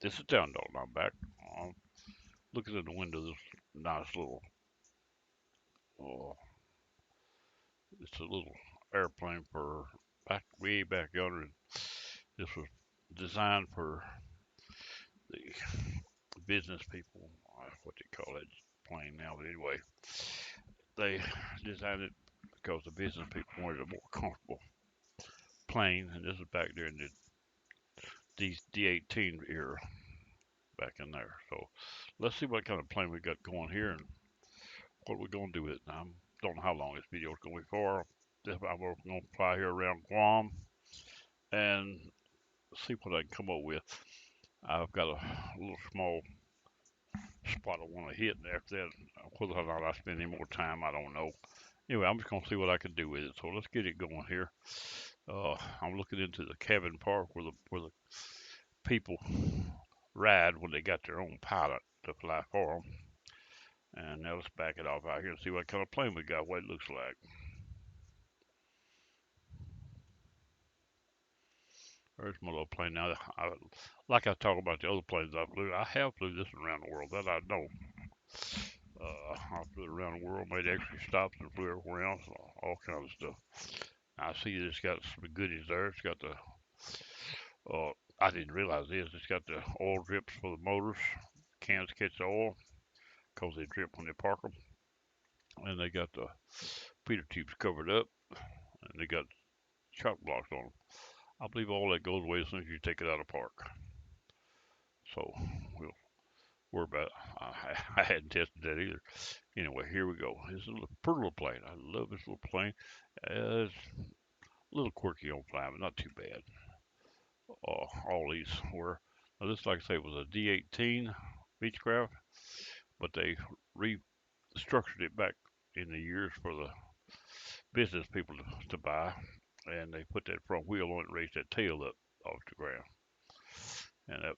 This is Down Dog. I'm back. Looking in the window, this nice little, uh, it's a little airplane for way back yonder. This was designed for the business people. What they call that plane now, but anyway, they designed it because the business people wanted a more comfortable plane, and this is back during the D18 era back in there. So let's see what kind of plane we got going here and what we're gonna do with it. Now, I don't know how long this video is gonna be for. I'm gonna fly here around Guam and see what I can come up with. I've got a little small spot I want to hit, and after that, whether or not I spend any more time, I don't know. Anyway, I'm just gonna see what I can do with it. So let's get it going here. I'm looking into the cabin park where the people ride when they got their own pilot to fly for them. And now let's back it off out here and see what kind of plane we got, what it looks like. There's my little plane. Now, like I talk about the other planes I have flew this around the world. That I know. I flew around the world, made extra stops, and flew everywhere else, all kinds of stuff. I see it's got some goodies there. It's got the, I didn't realize this. It's got the oil drips for the motors. Cans catch the oil because they drip when they park them. And they got the feeder tubes covered up, and they got shock blocks on them. I believe all that goes away as soon as you take it out of park. So we'll worry about it. I hadn't tested that either. Anyway, here we go. This is a pretty little plane. I love this little plane. It's a little quirky on flying, but not too bad. All these were. Now this, like I say, was a D18 Beechcraft, but they restructured it back in the years for the business people to buy, and they put that front wheel on it and raised that tail up off the ground. And that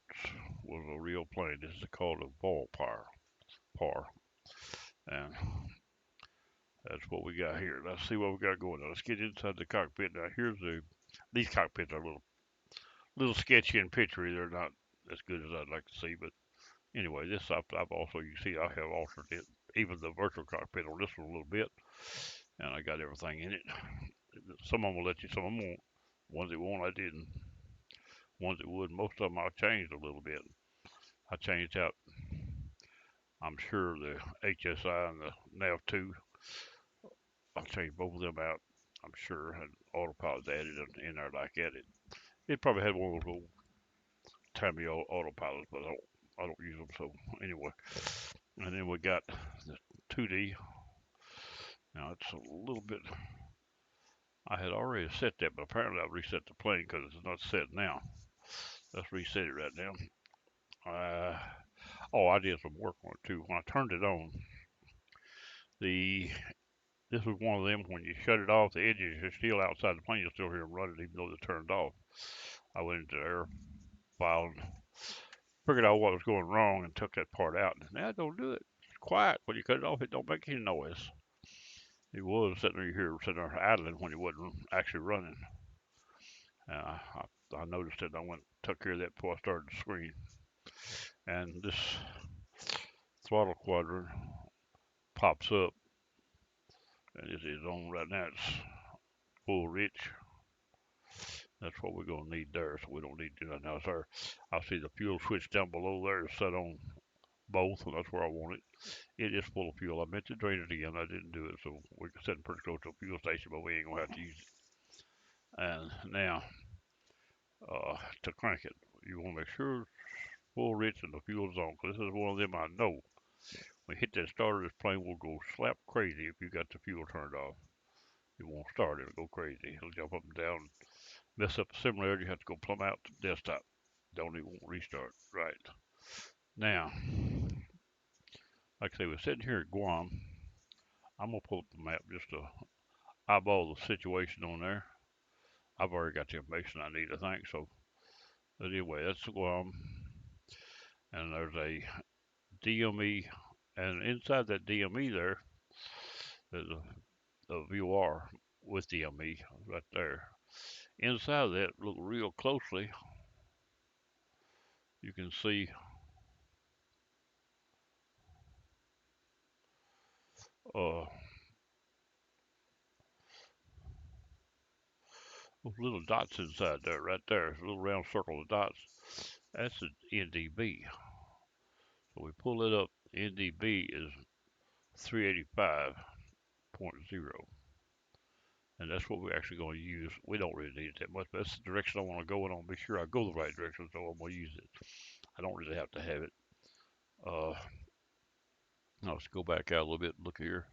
was a real plane. This is called a Volpar. And that's what we got here. Let's see what we got going on. Let's get inside the cockpit. Now here's these cockpits are a little sketchy and pictury. They're not as good as I'd like to see, but anyway, this I've also, you see, I have altered it, even the virtual cockpit on this one a little bit, and I got everything in it. Some of them will let you, some of them won't. Ones that won't, I didn't. Ones that would, most of them I changed a little bit. I changed out, I'm sure, the HSI and the NAV2. I changed both of them out. I'm sure, and autopilot's added in there like that. It probably had one of those old timey autopilots, but I don't use them. So anyway, and then we got the 2D. Now it's a little bit. I had already set that, but apparently I've reset the plane because it's not set now. Let's reset it right now. Oh, I did some work on it too. When I turned it on, the this was one of them when you shut it off, the edges are still outside the plane. You'll still hear them running even though they're turned off. I went into the air file and figured out what was going wrong and took that part out. Now don't do it. It's quiet. When you cut it off, it don't make any noise. It was sitting there, you hear it sitting there idling when it wasn't actually running. I noticed it. I went and took care of that before I started the screen. And this throttle quadrant pops up, and it is on right now. It's full rich. That's what we're gonna need there, so we don't need to do nothing else there. I see the fuel switch down below there is set on both, and that's where I want it. It is full of fuel. I meant to drain it again. I didn't do it, so we're sitting pretty close to a fuel station, but we ain't gonna have to use it. And now, to crank it, you want to make sure it's full rich and the fuel's on, because this is one of them I know. When you hit that starter, this plane will go slap crazy if you got the fuel turned off. It won't start. It'll go crazy. It'll jump up and down, mess up the simulator. You have to go plumb out to the desktop. Don't even won't restart. Right. Now, like I say, we're sitting here at Guam. I'm gonna pull up the map just to eyeball the situation on there. I've already got the information I need, I think. So, but anyway, that's Guam, and there's a DME, and inside that DME there's a VR with DME right there. Inside of that, look real closely. You can see uh, those little dots inside there, right there, a little round circle of dots. That's an NDB. So we pull it up. NDB is 385.0, and that's what we're actually going to use. We don't really need it that much, but that's the direction I want to go in. I want to be sure I go the right direction, so I'm going to use it. I don't really have to have it. Now let's go back out a little bit and look here.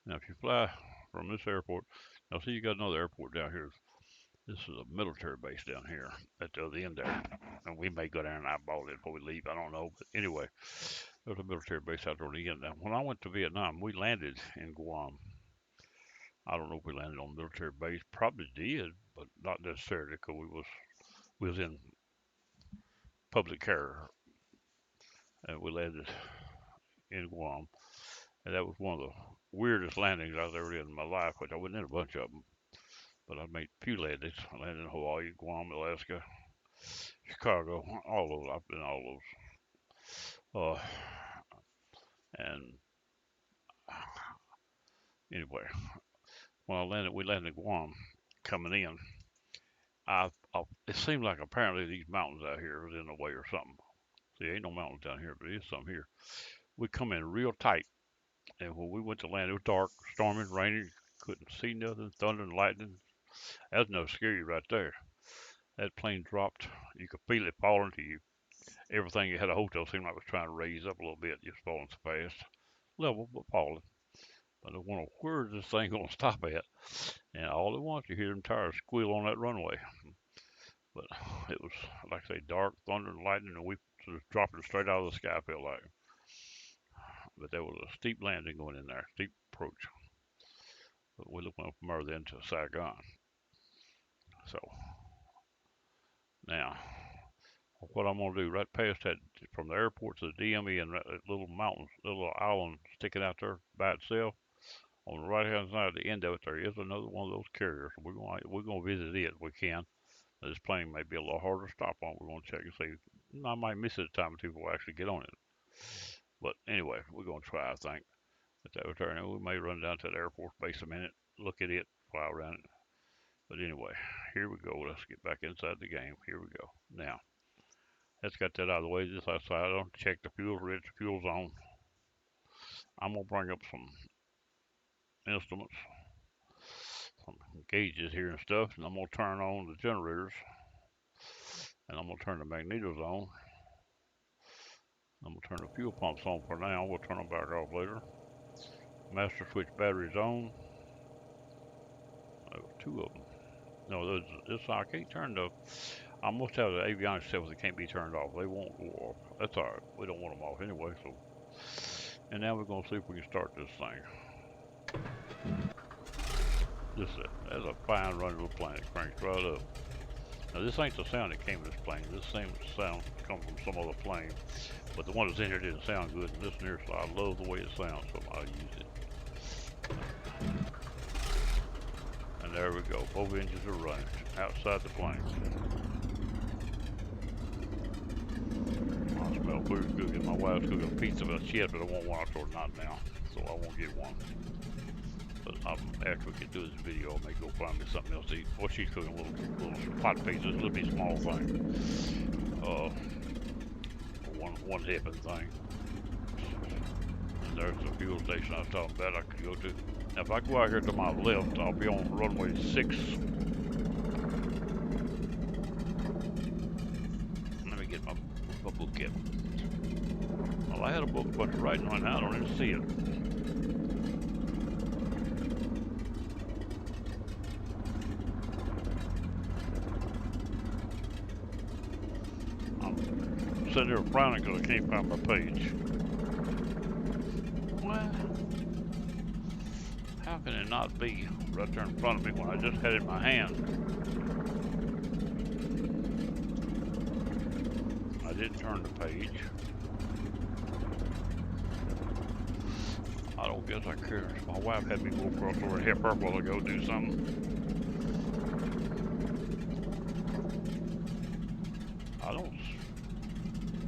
Now if you fly from this airport, now see you got another airport down here. This is a military base down here at the other end there. And we may go down and eyeball it before we leave. I don't know. But anyway, there's a military base out there on the end. Now, when I went to Vietnam, we landed in Guam. I don't know if we landed on a military base. Probably did, but not necessarily because we was in public care. And we landed in Guam. And that was one of the weirdest landings I've ever did in my life, which I wasn't in a bunch of them. But I made a few landings. I landed in Hawaii, Guam, Alaska, Chicago, all those. I've been all those. And anyway, when we landed in Guam, coming in, it seemed like apparently these mountains out here was in the way or something. See, ain't no mountains down here, but there's some here. We come in real tight, and when we went to land, it was dark, storming, raining, couldn't see nothing, thunder and lightning. That's no scary right there. That plane dropped. You could feel it falling to you. Everything you had a hotel seemed like it was trying to raise up a little bit, just falling so fast. Level, but falling. But I wonder where is this thing going to stop at? And all at once you hear them tires squeal on that runway. But it was, like I say, dark, thunder and lightning, and we just dropping straight out of the sky, felt like. But there was a steep landing going in there, steep approach. But we looking up from there then to Saigon. So now, what I'm gonna do right past that, from the airport to the DME, and that little mountain, little island sticking out there by itself, on the right hand side at the end of it, there is another one of those carriers. We're gonna visit it if we can. This plane may be a little harder to stop on. We're gonna check and see. I might miss it a time or two before I actually get on it. But anyway, we're gonna try, I think. At that return, and we may run down to the Air Force base a minute, look at it, fly around it. But anyway, here we go. Let's get back inside the game. Here we go. Now, let's get that out of the way. This outside, I'll check the fuel, ready the fuel zone. I'm gonna bring up some instruments, some gauges here and stuff, and I'm gonna turn on the generators, and I'm gonna turn the magnetos on. I'm gonna turn the fuel pumps on for now. We'll turn them back off later. Master switch batteries on. There were two of them. No, this I can't turn the. I must have the avionics set that can't be turned off. They won't go off. That's all right. We don't want them off anyway. So, and now we're gonna see if we can start this thing. That's a fine running little plane. It cranks right up. Now this ain't the sound that came in this plane. This same sound comes from some other plane, but the one that's in here didn't sound good. And this here, so I love the way it sounds, so I'll use it. And there we go. Both engines are running outside the plane. I smell food cooking. My wife's cooking a pizza, but she had, but I want one. I told her not now, so I won't get one. But after we get through this video, I may go find me something else to eat. Well, she's cooking little pot pizzas, a little bit small thing. One helping thing. And there's the fuel station I was talking about I could go to. Now, if I go out here to my left, I'll be on runway 6. Let me get my book in. Well, I had a book, but right now I don't even see it. I'm sitting here frowning because I can't find my page. Well, how can it not be right there in front of me when I just had it in my hand? I didn't turn the page. I don't guess I care. My wife had me go across over and help her while I go do something.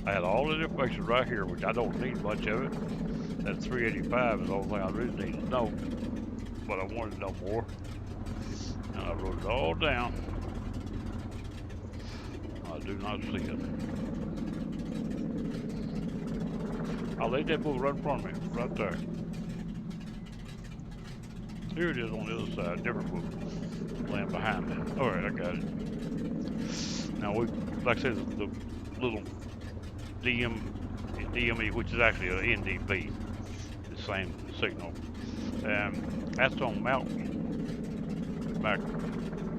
I had all the information right here, which I don't need much of it. That 385 is the only thing I really need to know, but I wanted to know more. And I wrote it all down. I do not see it. I let that book right in front of me, right there. Here it is on the other side, different book, laying behind me. All right, I got it. Now we, like I said, the little DME, which is actually an NDB, the same signal. That's on Mount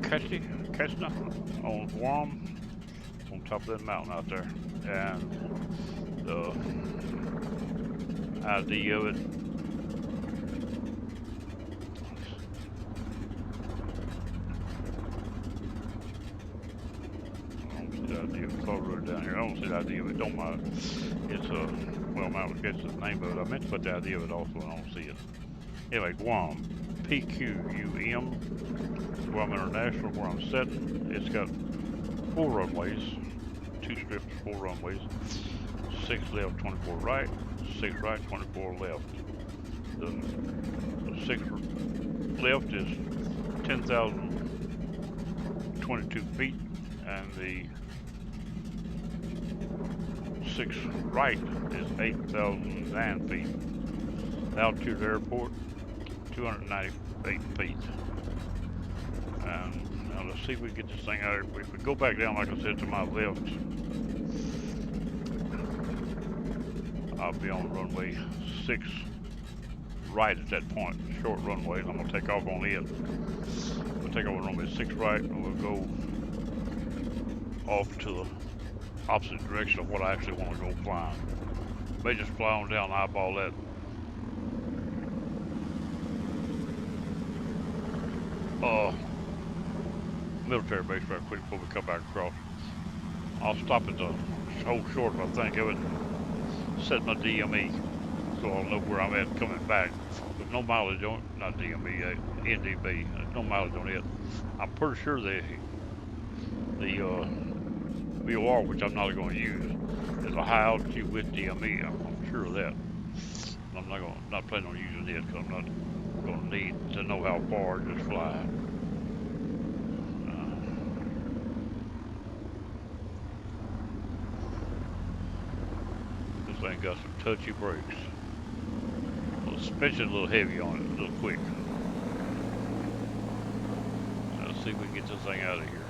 Kachna on Guam, on top of that mountain out there. And the idea of it, I don't see the idea of color down here. I don't see the idea of it. Don't mind. It's well, Mount Kachna is the name of it. I meant to put the idea of it also, and I don't see it. Anyway, Guam, PQUM, Guam International, where I'm sitting. It's got 4 runways, 2 strips, 4 runways, 6 left, 24 right, 6 right, 24 left. The 6 left is 10,022 feet, and the 6 right is 8,009 feet. The altitude of the airport, 298 feet. And now let's see if we can get this thing out. If we go back down, like I said, to my left, I'll be on runway 6 right at that point, short runway, and I'm gonna take off on it. We'll take off on runway 6 right, and we'll go off to the opposite direction of what I actually want to go flying. May just fly on down and eyeball that. Military base right quick before we come back across. I'll stop at the whole short if I think of it, set my DME so I'll know where I'm at coming back. There's no mileage on it, not DME, NDB, there's no mileage on it. I'm pretty sure the VOR, which I'm not going to use, is a high altitude with DME. I'm sure of that. I'm not planning on using it because I'm not going to need to know how far to just fly. This thing got some touchy brakes. The suspension a little heavy on it, a little quick. Let's see if we can get this thing out of here.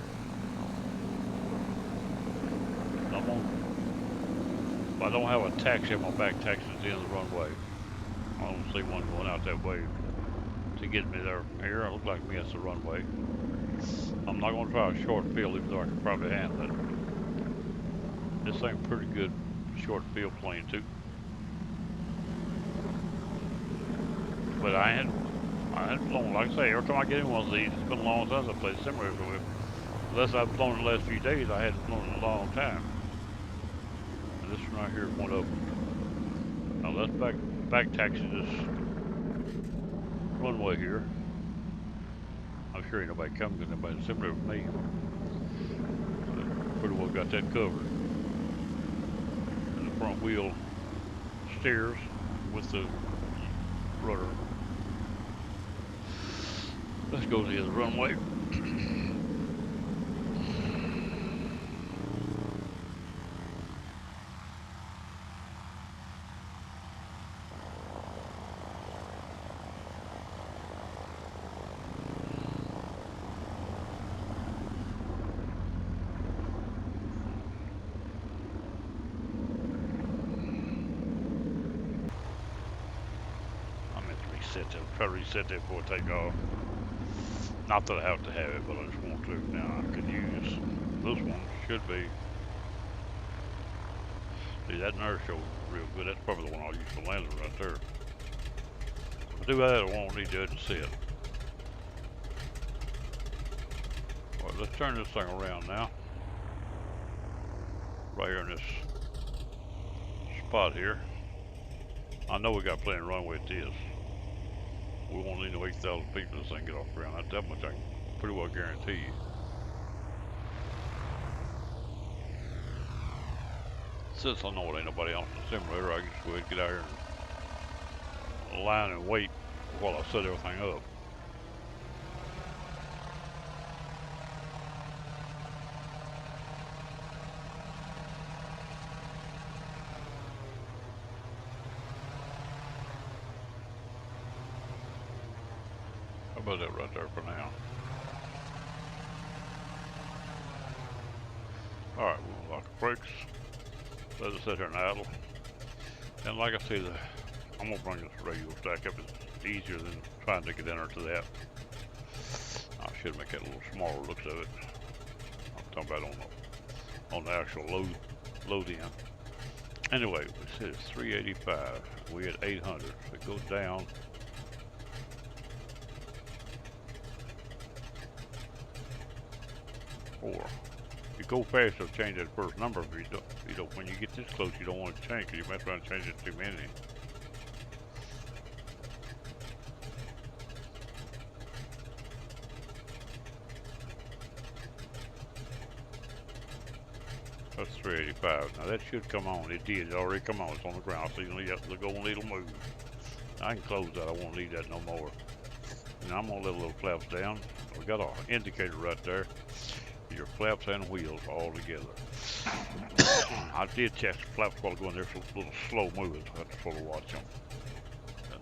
If I don't have a taxi, I'm going to back taxi at the end of the runway. I don't see one going out that way to get me there from here. It looks like me, that's the runway. I'm not going to try a short field, even though I can probably handle it. This thing's pretty good short field plane too. But I hadn't flown, like I say, every time I get in one of these, it's been a long time since I played sim racing with. Unless I've flown in the last few days, I hadn't flown in a long time. And this one right here is one of them. Now let's back taxi this runway here. I'm sure ain't nobody coming because nobody's similar with me. But pretty well got that covered. And the front wheel steers with the rudder. Let's go to the other runway. Try to reset that before I take off. Not that I have to have it, but I just want to. Now I could use this one. Should be. See, that nerve shows real good. That's probably the one I'll use for landing right there. If I do that, I won't need to see it. Alright, let's turn this thing around now. Right here in this spot here. I know we got plenty of runway at this. We won't need no 8,000 feet for this thing to get off the ground. That much I can pretty well guarantee you. Since I know it ain't nobody else in the simulator, I can just go ahead and get out here and line and wait while I set everything up. How about that right there for now? Alright, we'll lock the brakes. Let it sit here and idle. And like I said, I'm gonna bring this radio stack up. It's easier than trying to get enter to that. I should make it a little smaller looks of it. I'm talking about on the actual load in. Anyway, we said it's 385. We at 800. So it goes down. Four. If you go fast, it'll change that first number. If you don't, when you get this close, you don't want to change, because you mess around and change it too many. That's 385. Now that should come on. It did. It already come on. It's on the ground, so you don't have to go and let it move. I can close that. I won't need that no more. Now I'm gonna let the little flaps down. We got an indicator right there. Your flaps and wheels all together. I did test the flaps while going there, so a little slow moving, so I have to sort of watch them.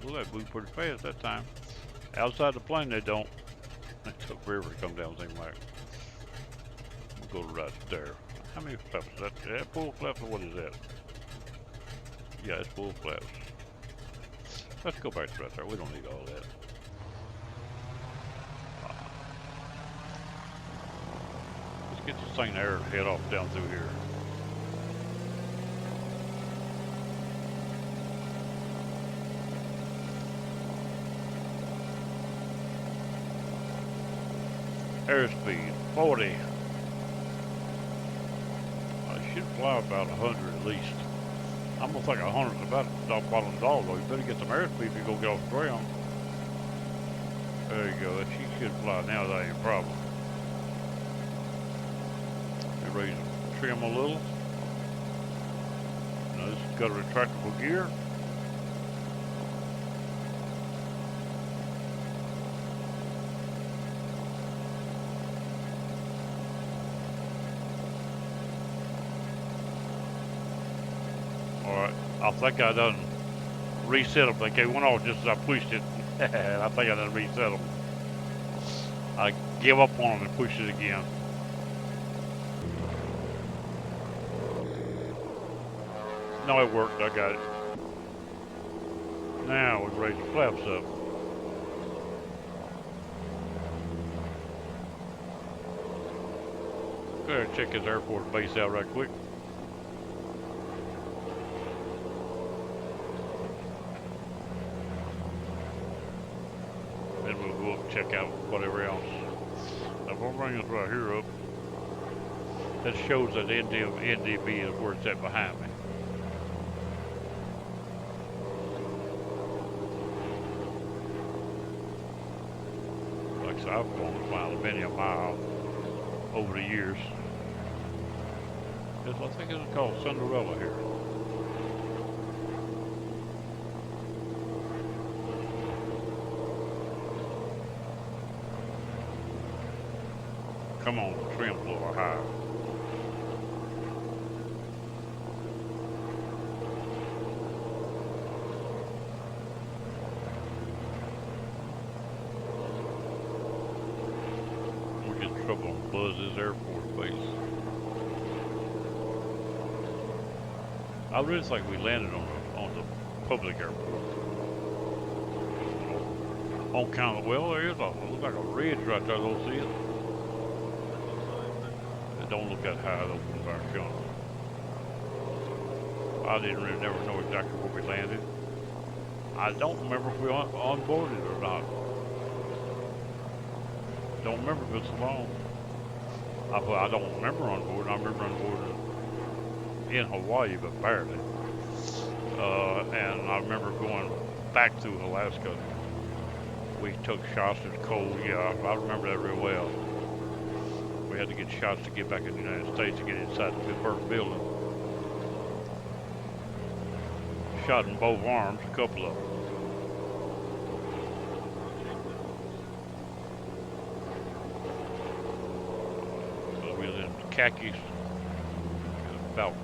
Look, they moved pretty fast that time. Outside the plane, they don't. It took forever to come down, thing like. We'll go right there. How many flaps is that? Is that full flaps or what is that? Yeah, it's full flaps. Let's go back to right there. We don't need all that. Get this thing there and head off down through here. Airspeed 40. I should fly about 100 at least. I'm gonna think 100 is about the bottom dollar though. You better get some airspeed if you go get off the ground. There you go. She should fly now. That ain't a problem. Ready to trim a little. Now this has got a retractable gear. Alright, I think I done reset them. They went off just as I pushed it. I think I done reset them. I gave up on them and pushed it again. No, it worked. I got it. Now we raise the flaps up. Go ahead and check this airport base out right quick. Then we'll go up and check out whatever else. Now we'll bring this right here up. That shows that NDB is where it's at behind me. I've flown about many a mile over the years. I think it's called Cinderella here. Come on, trim a little high. Trouble on Buzz's airport base. I really think we landed on the public airport. On kind of, well, there is a, it looks like a ridge right there, don't see it? It don't look that high though from back on. I didn't really never know exactly where we landed. I don't remember if we onboarded or not. Don't remember if it's long. I don't remember on board. I remember on board in Hawaii, but barely. And I remember going back through Alaska. We took shots. It was cold. Yeah, I remember that real well. We had to get shots to get back in the United States to get inside the first building. shot in both arms, a couple of them. So we was in khakis, about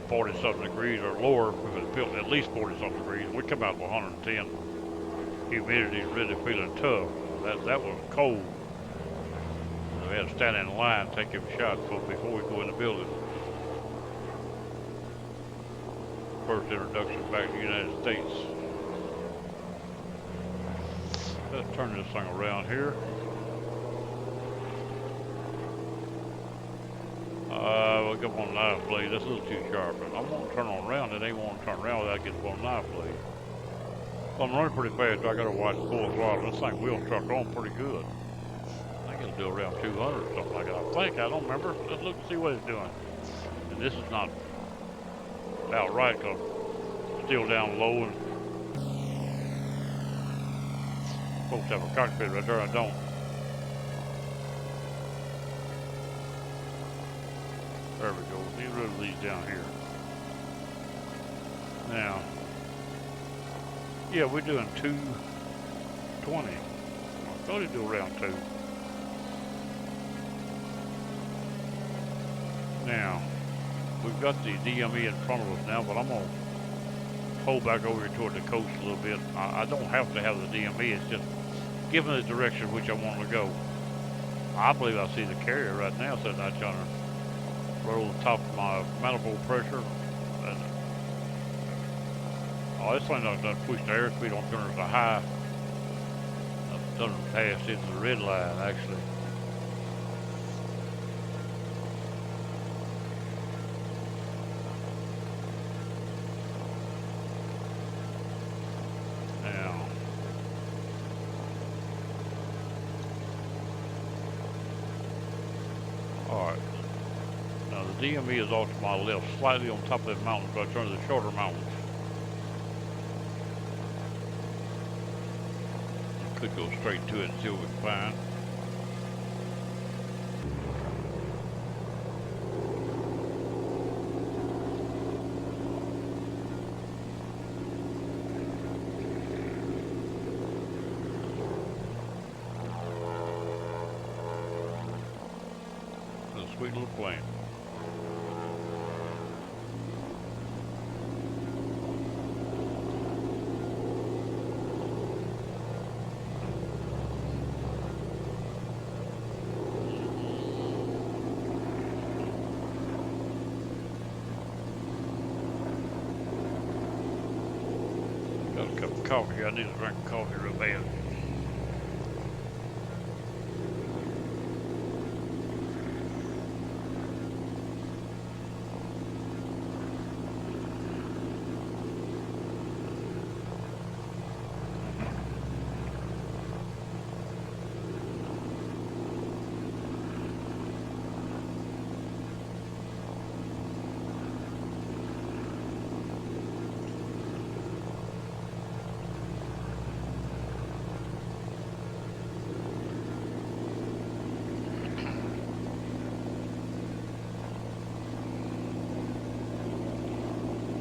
40-something degrees or lower. We was built at least 40-something degrees. We come out to 110. Humidity is really feeling tough. That was cold. So we had to stand in line, take every shot before we go in the building. First introduction back to the United States. Let's turn this thing around here. We'll get on knife blade. That's a little too sharp, but I won't turn on around. It ain't want to turn around without getting on knife blade. So I'm running pretty fast, so I gotta watch full throttle. This thing will truck on pretty good. I think it'll do around 200 or something like that. I don't remember. Let's look and see what it's doing. And this is not about right, because it's still down low, and folks have a cockpit right there. I don't. There we go. Get rid of these down here. Now, yeah, we're doing 220. I thought it'd do around 2. Now, we've got the DME in front of us now, but I'm going to hold back over here toward the coast a little bit. I don't have to have the DME. It's just giving the direction which I want to go. I believe I see the carrier right now sitting out yonder. Roll the top of my manifold pressure. And, oh, this thing done pushed the airspeed on turn to high. Done passed into the red line, actually. Now, all right. Now the DME is off to my left, slightly on top of the mountains, but I turn to the shorter mountains. Could go straight to it and see what we can find. It's a sweet little plane. Got a cup of coffee here. I need to drink coffee real bad.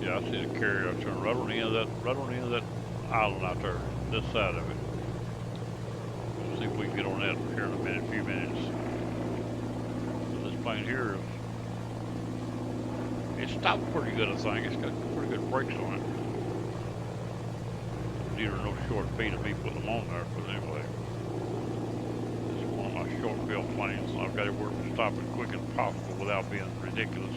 Yeah, I see the carrier. I turn right on the end of that island out there, this side of it. Let's see if we can get on that here in a few minutes. So this plane here, it stopped pretty good, I think. It's got pretty good brakes on it. These are no short feet of me putting them on there, but anyway. This is one of my short bill planes, and I've got to work to stop as quick as possible without being ridiculous.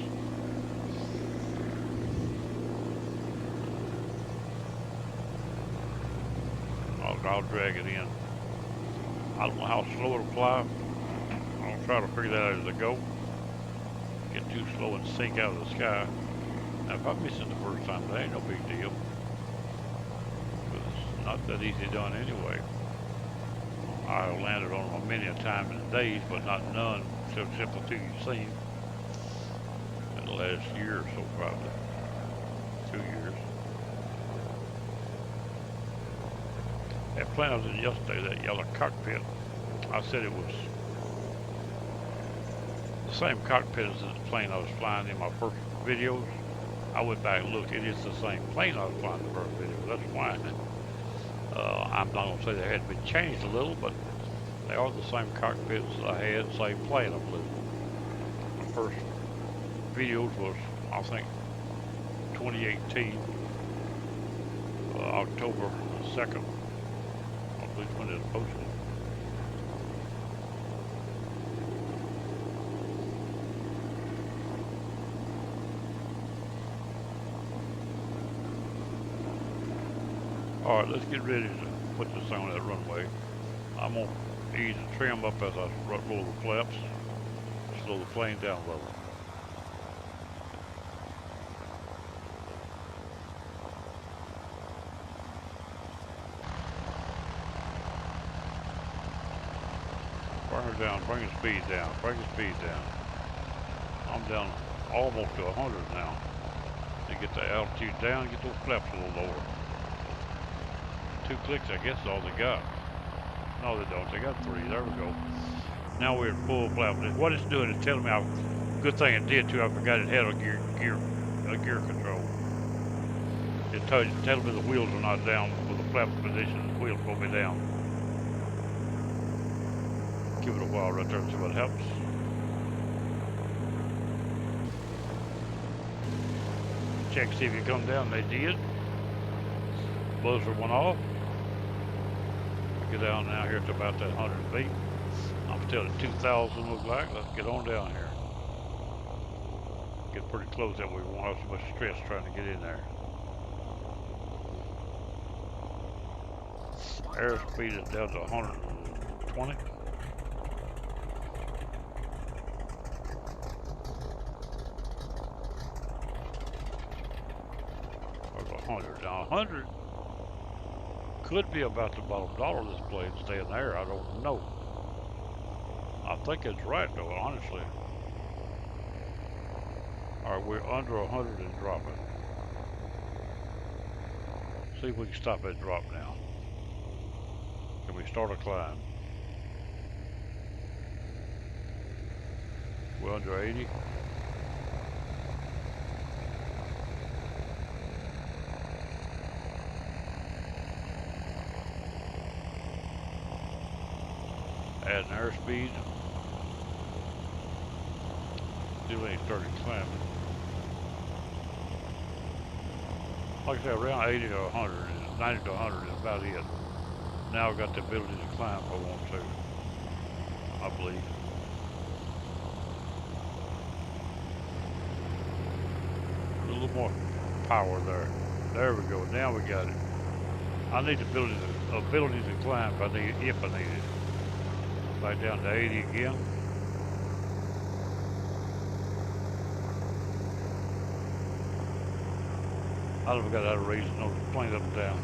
I'll drag it in. I don't know how slow it'll fly. I'll try to figure that out as I go. Get too slow and sink out of the sky. Now, if I miss it the first time, that ain't no big deal. But it's not that easy done anyway. I landed on them many a time in the days, but not none, except the two you've seen in the last year or so, probably 2 years. That plane I was in yesterday, that yellow cockpit, I said it was the same cockpit as the plane I was flying in my first videos. I went back and looked. It is the same plane I was flying the first video. That's fine. I'm not gonna say they had been changed a little, but they are the same cockpits that I had, same plane, I believe. My first videos was, I think, 2018, October 2nd. I believe when it was posted. All right, let's get ready to put this thing on that runway. I'm gonna ease the trim up as I roll the flaps, slow the plane down a little. Bring her down, bring the speed down, bring the speed down. I'm down almost to 100 now. To get the altitude down, get those flaps a little lower. 2 clicks, I guess, is all they got. No, they don't. They got 3. There we go. Now we're at full flap. What it's doing is telling me how. Good thing it did too. I forgot it had a gear control. It tells me the wheels are not down with the flap position. The wheels will be down. Give it a while right there and see what happens. Check see if you come down. They did. Buzzer went off. Get down now here to about that 100 feet. I'm still at 2,000 look like. Let's get on down here. Get pretty close that way. We won't have so much stress trying to get in there. Airspeed is down to 120. Or 100. Now 100 could be about the bottom dollar of this plane staying there. I don't know. I think it's right though, honestly. Alright, we're under 100 and dropping. See if we can stop that drop now. Can we start a climb? We're under 80. Adding airspeed. Still ain't started climbing. Like I said, around 80 to 100, 90 to 100 is about it. Now I've got the ability to climb if I want to, I believe. A little more power there. There we go, now we got it. I need the ability to climb if I need it. Back down to 80 again. I don't got how to raise the plane up and down.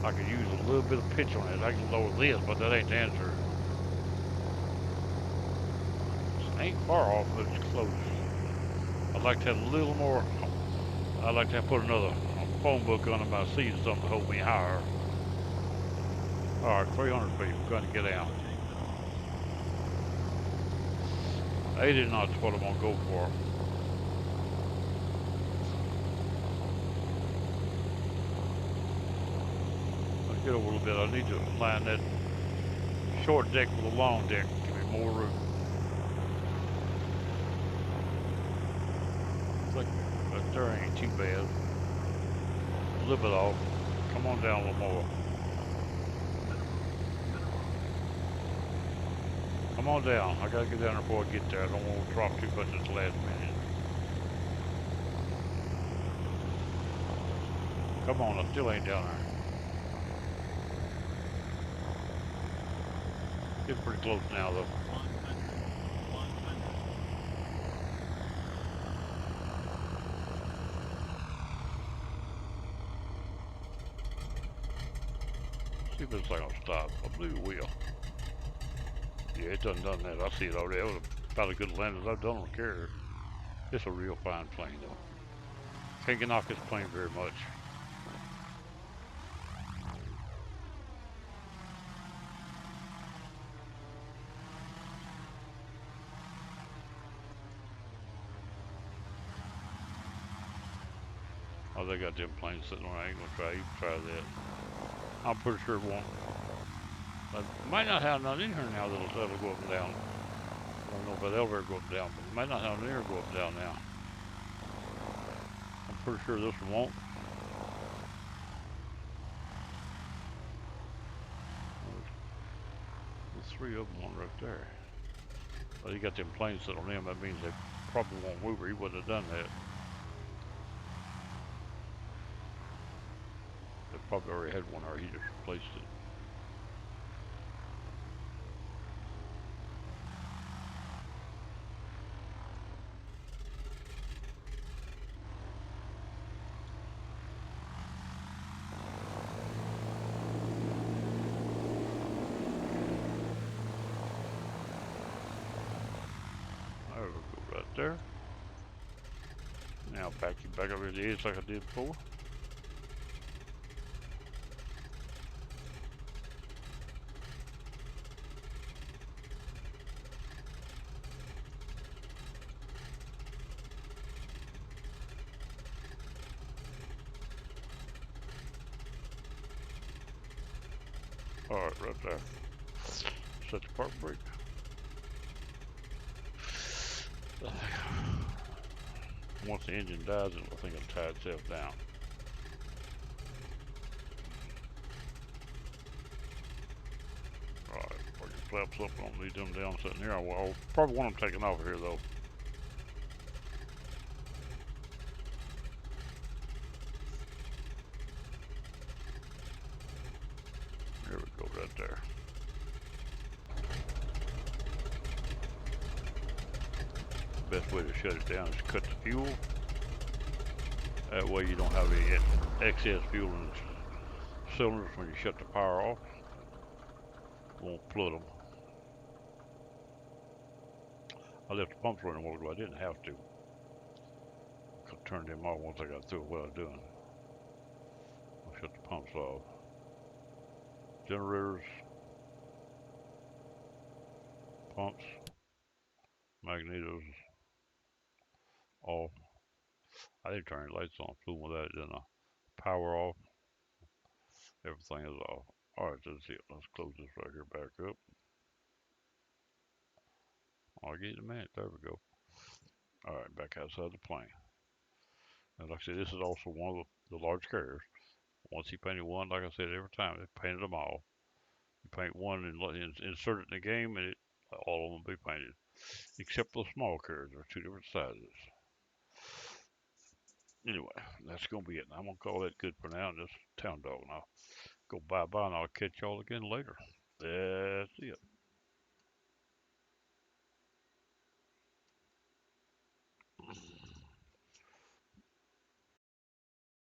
I could use a little bit of pitch on it. I can lower this, but that ain't the answer. It ain't far off, but it's close. I'd like to have a little more. I'd like to have put another phone book under my seat or something to hold me higher. All right, 300 feet. We're going to get out. 80 knots is what I'm going to go for. Let's get over a little bit. I need to line that short deck with a long deck. Give me more room. Looks like that there ain't too bad. A little bit off. Come on down a little more. Come on down. I gotta get down there before I get there. I don't want to drop too much at the last minute. Come on, I still ain't down there. Getting pretty close now though. See if this thing will stop. I believe it will. Yeah, it done that. I see it already. That was about as good a landing as I've done on a carrier. It's a real fine plane though. Can't get off this plane very much. Oh, they got them planes sitting on. I ain't gonna try even try that. I'm pretty sure it won't. It might not have none in here now that'll go up and down. I don't know if that elevator go up and down, but it might not have an air go up and down now. I'm pretty sure this one won't. There's three of them, one right there. But he got them planes sitting on them. That means they probably won't move, or he wouldn't have done that. They probably already had one, or he just replaced it. There we go, right there. Now back you back over the edge like I did before. Alright, right there. Set the park brake. Once the engine dies, I think it'll tie itself down. Alright, park your flaps up. I don't need them down sitting here. I'll probably want them taken off here though. There we go, right there. Best way to shut it down is cut the fuel. That way you don't have any excess fuel in the cylinders when you shut the power off. Won't flood them. I left the pumps running a while ago. I didn't have to. Could turn them off once I got through what I was doing. I'll shut the pumps off. Generators, pumps, magnetos off. I didn't turn the lights on. Flew with that. Then power off. Everything is off. Alright, that's it. Let's close this right here back up. I'll get it in a minute. There we go. Alright, back outside the plane. And like I said, this is also one of the large carriers. Once he painted one, like I said, every time they painted them all. You paint one and insert it in the game, and all of them will be painted, except for the small carriers. They're two different sizes. Anyway, that's gonna be it. I'm gonna call that good for now. Just town dog, and I'll go bye bye, and I'll catch y'all again later. That's it.